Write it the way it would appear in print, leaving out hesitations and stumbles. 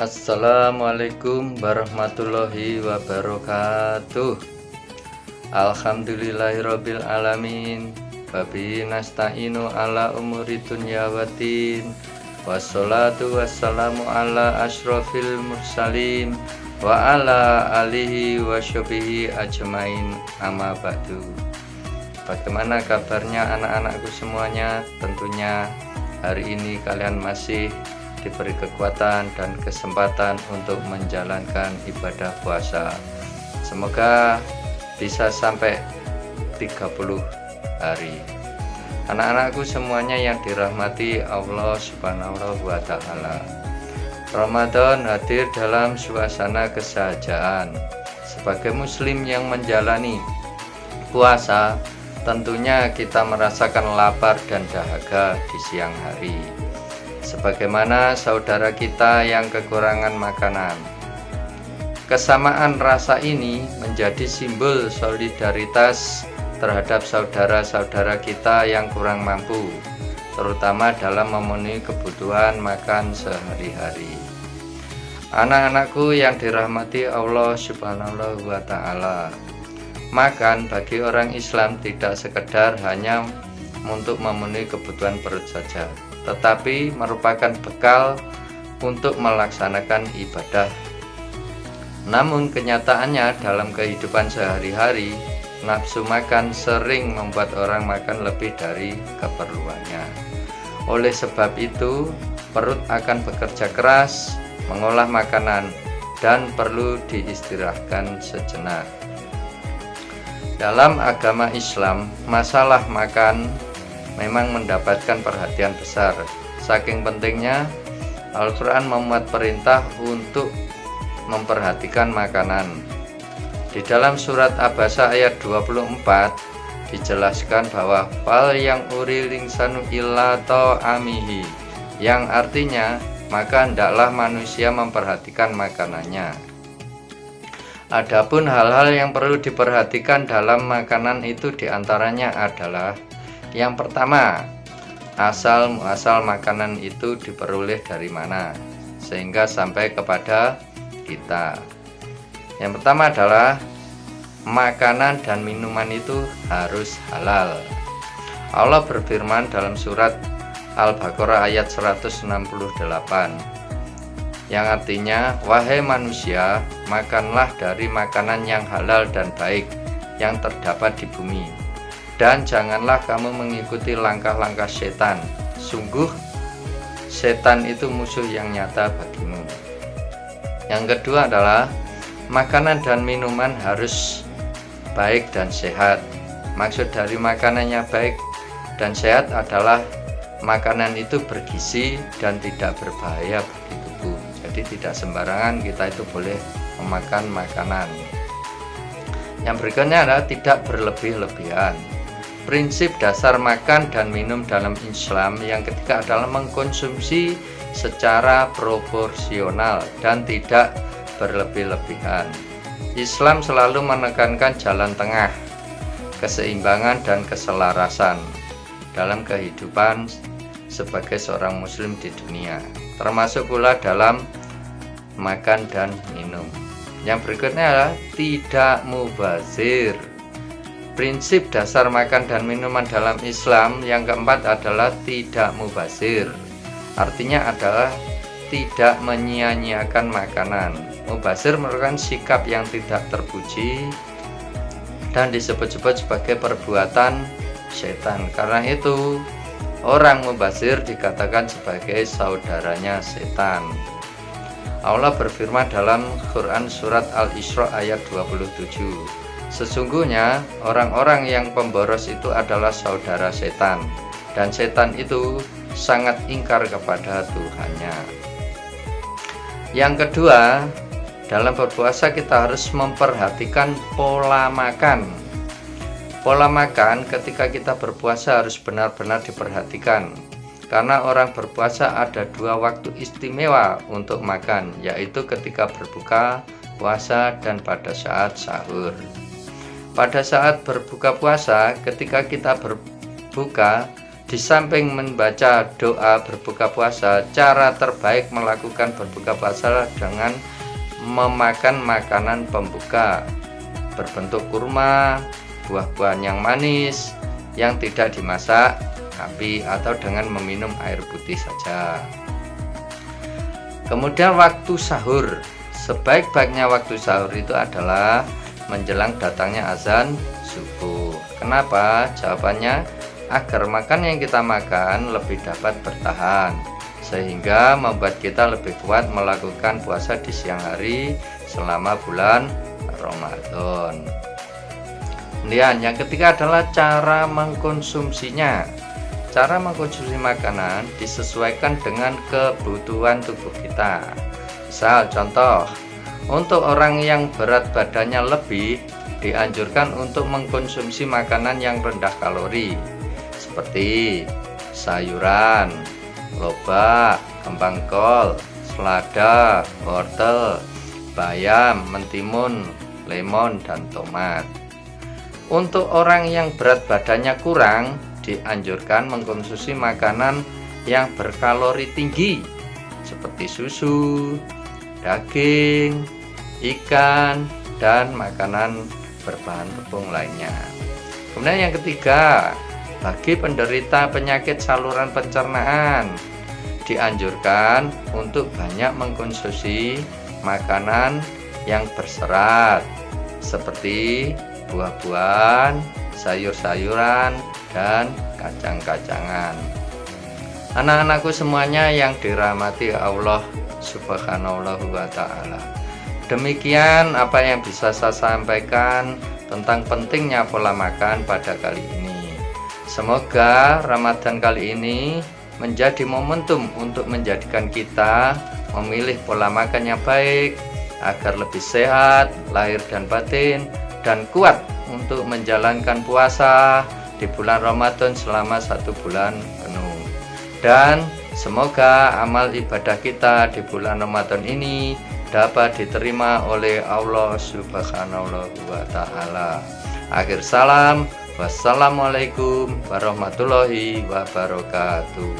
Assalamualaikum warahmatullahi wabarakatuh. Alhamdulillahirabbil alamin. Wabihi nasta'inu ala umuri dunya waddin. Wassalatu wassalamu ala asyrofil mursalin wa ala alihi wa sahbihi ajmain, amma ba'du. Bagaimana kabarnya anak-anakku semuanya? Tentunya hari ini kalian masih diberi kekuatan dan kesempatan untuk menjalankan ibadah puasa. Semoga bisa sampai 30 hari. Anak-anakku semuanya yang dirahmati Allah Subhanahu wa Ta'ala, Ramadan hadir dalam suasana kesahajaan. Sebagai muslim yang menjalani puasa, tentunya kita merasakan lapar dan dahaga di siang hari, sebagaimana saudara kita yang kekurangan makanan. Kesamaan rasa ini menjadi simbol solidaritas terhadap saudara-saudara kita yang kurang mampu, terutama dalam memenuhi kebutuhan makan sehari-hari. Anak-anakku yang dirahmati Allah Subhanahu wa Ta'ala, makan bagi orang Islam tidak sekedar hanya untuk memenuhi kebutuhan perut saja, tetapi merupakan bekal untuk melaksanakan ibadah. Namun kenyataannya dalam kehidupan sehari-hari, nafsu makan sering membuat orang makan lebih dari keperluannya. Oleh sebab itu, perut akan bekerja keras mengolah makanan dan perlu diistirahatkan sejenak. Dalam agama Islam, masalah makan memang mendapatkan perhatian besar. Saking pentingnya, Al-Quran memuat perintah untuk memperhatikan makanan. Di dalam surat Abasa ayat 24 dijelaskan bahwa fal yang uri lingsanu illa ta'amihi, yang artinya maka hendaklah manusia memperhatikan makanannya. Adapun hal-hal yang perlu diperhatikan dalam makanan itu diantaranya adalah: yang pertama, asal muasal makanan itu diperoleh dari mana sehingga sampai kepada kita. Yang pertama adalah makanan dan minuman itu harus halal. Allah berfirman dalam surat Al-Baqarah ayat 168, yang artinya, wahai manusia, makanlah dari makanan yang halal dan baik yang terdapat di bumi, dan janganlah kamu mengikuti langkah-langkah setan. Sungguh setan itu musuh yang nyata bagimu. Yang kedua adalah makanan dan minuman harus baik dan sehat. Maksud dari makanannya baik dan sehat adalah makanan itu bergizi dan tidak berbahaya bagi tubuh. Jadi tidak sembarangan kita itu boleh memakan makanan. Yang berikutnya adalah tidak berlebih-lebihan. Prinsip dasar makan dan minum dalam Islam yang ketiga adalah mengkonsumsi secara proporsional dan tidak berlebih-lebihan. Islam selalu menekankan jalan tengah, keseimbangan dan keselarasan dalam kehidupan sebagai seorang muslim di dunia, termasuk pula dalam makan dan minum. Yang berikutnya adalah tidak mubazir. Prinsip dasar makan dan minuman dalam Islam yang keempat adalah tidak mubazir. Artinya adalah tidak menyia-nyiakan makanan. Mubazir merupakan sikap yang tidak terpuji dan disebut-sebut sebagai perbuatan setan. Karena itu, orang mubazir dikatakan sebagai saudaranya setan. Allah berfirman dalam Quran surat Al-Isra ayat 27, sesungguhnya orang-orang yang pemboros itu adalah saudara setan, dan setan itu sangat ingkar kepada Tuhannya. Yang kedua, dalam berpuasa kita harus memperhatikan pola makan. Pola makan ketika kita berpuasa harus benar-benar diperhatikan, karena orang berpuasa ada dua waktu istimewa untuk makan, yaitu ketika berbuka puasa dan pada saat sahur. Pada saat berbuka puasa, ketika kita berbuka, Di samping membaca doa berbuka puasa, cara terbaik melakukan berbuka puasa dengan memakan makanan pembuka berbentuk kurma, buah-buahan yang manis yang tidak dimasak api, atau dengan meminum air putih saja. Kemudian waktu sahur, sebaik-baiknya waktu sahur itu adalah menjelang datangnya azan subuh. Kenapa? Jawabannya agar makan yang kita makan lebih dapat bertahan, sehingga membuat kita lebih kuat melakukan puasa di siang hari selama bulan Ramadan. Kemudian yang ketiga adalah cara mengkonsumsinya. Cara mengkonsumsi makanan disesuaikan dengan kebutuhan tubuh kita. Misal contoh, untuk orang yang berat badannya lebih, dianjurkan untuk mengkonsumsi makanan yang rendah kalori seperti sayuran, lobak, kembang kol, selada, wortel, bayam, mentimun, lemon, dan tomat. Untuk orang yang berat badannya kurang, dianjurkan mengkonsumsi makanan yang berkalori tinggi seperti susu, daging, ikan, dan makanan berbahan tepung lainnya. Kemudian yang ketiga, bagi penderita penyakit saluran pencernaan, dianjurkan untuk banyak mengkonsumsi makanan yang berserat seperti buah-buahan, sayur-sayuran, dan kacang-kacangan. Anak-anakku semuanya yang dirahmati Allah Subhanahu wa ta'ala, demikian apa yang bisa saya sampaikan tentang pentingnya pola makan pada kali ini. Semoga Ramadan kali ini menjadi momentum untuk menjadikan kita memilih pola makan yang baik agar lebih sehat lahir dan batin, dan kuat untuk menjalankan puasa di bulan Ramadan selama 1 bulan penuh. Dan semoga amal ibadah kita di bulan Ramadan ini dapat diterima oleh Allah Subhanahu wa ta'ala. Akhir salam, wassalamualaikum warahmatullahi wabarakatuh.